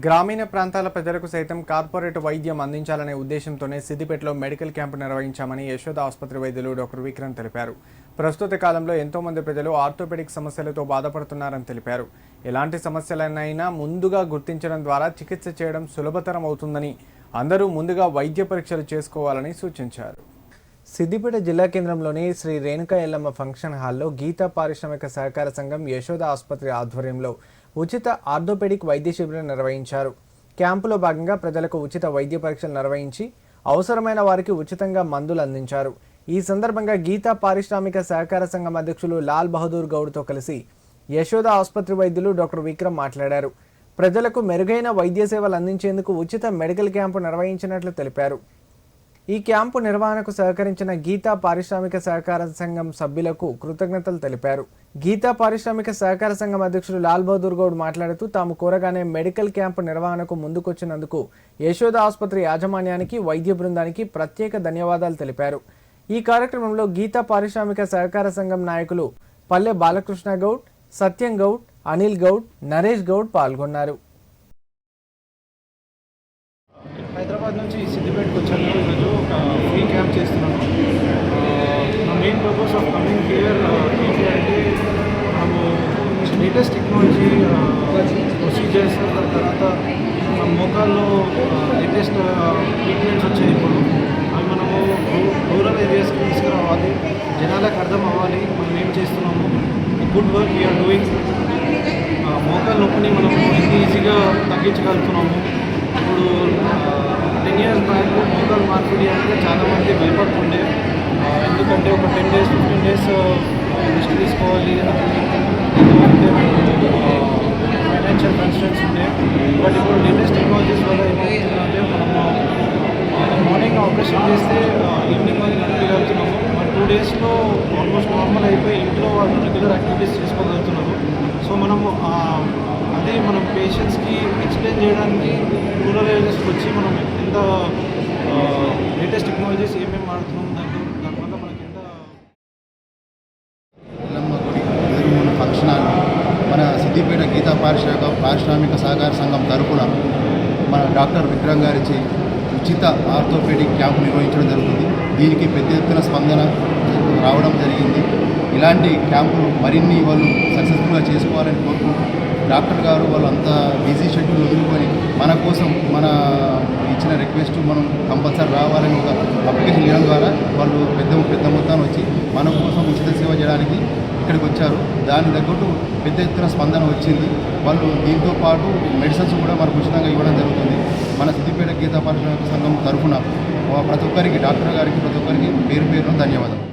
గ్రామీణ ప్రాంతాల ప్రజలకు సైతం కార్పొరేట్ వైద్యం అందించాలనే ఉద్దేశంతోనే సిద్దిపేటలో మెడికల్ క్యాంపు నిర్వహించామని యశోద ఆసుపత్రి వైద్యులు డాక్టర్ విక్రమ్ తెలిపారు. ప్రస్తుత కాలంలో ఎంతో మంది ప్రజలు ఆర్థోపెడిక్ సమస్యలతో బాధపడుతున్నారని తెలిపారు. ఎలాంటి సమస్యలైనా ముందుగా గుర్తించడం ద్వారా చికిత్స చేయడం సులభతరం అవుతుందని, అందరూ ముందుగా వైద్య పరీక్షలు చేసుకోవాలని సూచించారు. సిద్దిపేట జిల్లా కేంద్రంలోని శ్రీ రేణుకా ఎల్లమ్మ ఫంక్షన్ హాల్లో గీతా పారిశ్రామిక సహకార సంఘం యశోద ఆసుపత్రి ఆధ్వర్యంలో ఉచిత ఆర్థోపెడిక్ వైద్య శిబిరం నిర్వహించారు. క్యాంపులో భాగంగా ప్రజలకు ఉచిత వైద్య పరీక్షలు నిర్వహించి అవసరమైన వారికి ఉచితంగా మందులు అందించారు. ఈ సందర్భంగా గీతా పారిశ్రామిక సహకార సంఘం అధ్యక్షులు లాల్ బహదూర్ గౌడ్తో కలిసి యశోద ఆసుపత్రి వైద్యులు డాక్టర్ విక్రమ్ మాట్లాడారు. ప్రజలకు మెరుగైన వైద్య సేవలు అందించేందుకు ఉచిత మెడికల్ క్యాంపు నిర్వహించినట్లు తెలిపారు. ఈ క్యాంపు నిర్వహణకు సహకరించిన గీతా పారిశ్రామిక సహకార సంఘం సభ్యులకు కృతజ్ఞతలు తెలిపారు. గీతా పారిశ్రామిక సహకార సంఘం అధ్యక్షుడు లాల్ బహదూర్ గౌడ్ మాట్లాడుతూ తాము కోరగానే మెడికల్ క్యాంపు నిర్వహణకు ముందుకొచ్చినందుకు యశోద ఆసుపత్రి యాజమాన్యానికి, వైద్య బృందానికి ప్రత్యేక ధన్యవాదాలు తెలిపారు. ఈ కార్యక్రమంలో గీతా పారిశ్రామిక సహకార సంఘం నాయకులు పల్లె బాలకృష్ణ గౌడ్, సత్యం గౌడ్, అనిల్ గౌడ్, నరేష్ గౌడ్ పాల్గొన్నారు. హైదరాబాద్ నుంచి సిద్దిపేటకు వచ్చాను. ఈరోజు ఒక ఫ్రీ క్యాంప్ చేస్తున్నాను. నా main purpose of coming here ఏంటి అంటే, మనము లేటెస్ట్ టెక్నాలజీ ప్రొసీజర్స్, తర్వాత మన మోకాల్లో లేటెస్ట్ ట్రీట్మెంట్స్ వచ్చాయి. ఇప్పుడు అవి మనము రూరల్ ఏరియాస్కి తీసుకురావాలి, జనాలకు అర్థం అవ్వాలి మనం ఏం చేస్తున్నాము, గుడ్ వర్క్ వీఆర్ డూయింగ్. మోకాల నొప్పిని మనము ఎంత ఈజీగా తగ్గించగలుగుతున్నాము. ఇప్పుడు 10 years బ్యాక్ మోకాలు మార్పిడి అంటే చాలామంది భయపడుతుండే. ఎందుకంటే ఒక 10 days 15 days రెస్ట్ తీసుకోవాలి, ఎందుకంటే ఫైనాన్షియల్ కన్స్ట్రెంట్స్ ఉండే. బట్ ఇప్పుడు లేటెస్ట్ టెక్నాలజీస్ వల్ల ఏమవుతుందంటే, మనము మార్నింగ్ ఆపరేషన్ చేస్తే ఈవినింగ్ వరకు నడిపగలుగుతున్నాము. 2 daysలో ఆల్మోస్ట్ నార్మల్ అయిపోయి ఇంట్లో వాళ్ళు రెగ్యులర్ యాక్టివిటీస్ చేసుకోగలుగుతున్నారు. సో మనము అది మనం పేషెంట్స్కి ఎక్స్ప్లెయిన్ చేయడానికి రూరల్ ఏరియాస్కి వచ్చి మనం ఎంత లేటెస్ట్ టెక్నాలజీస్ ఏమేమి వాడుతున్నాం దానివల్ల మనకి ఎంత మన ఫంక్షన్ హాల్ మన సిద్దిపేట గీతా పారిశ్రామిక సహకార సంఘం తరఫున మన డాక్టర్ విక్రమ్ గారిచి ఉచిత ఆర్థోపెడిక్ క్యాంపు నిర్వహించడం జరుగుతుంది. దీనికి పెద్ద ఎత్తున స్పందన రావడం జరిగింది. ఇలాంటి క్యాంపులు మరిన్ని వాళ్ళు సక్సెస్ఫుల్గా చేసుకోవాలని కోరుకుంటూ, డాక్టర్ గారు వాళ్ళు అంత బిజీ షెడ్యూల్ వదులుకొని మన కోసం మన ఇచ్చిన రిక్వెస్ట్ మనం కంపల్సరీ రావాలని ఒక అప్లికేషన్ ఇవ్వడం ద్వారా వాళ్ళు పెద్ద మొత్తాన్ని వచ్చి మన కోసం ఉచిత సేవ చేయడానికి ఇక్కడికి వచ్చారు. దాని తగ్గట్టు పెద్ద ఎత్తున స్పందన వచ్చింది. వాళ్ళు దీంతో పాటు మెడిసిన్స్ కూడా మనకు ఉచితంగా ఇవ్వడం జరుగుతుంది. మన సిద్దిపేట గీతా పారిశ్రామిక సంఘం తరఫున ప్రతి ఒక్కరికి, డాక్టర్ గారికి, ప్రతి ఒక్కరికి పేరు పేరున ధన్యవాదాలు.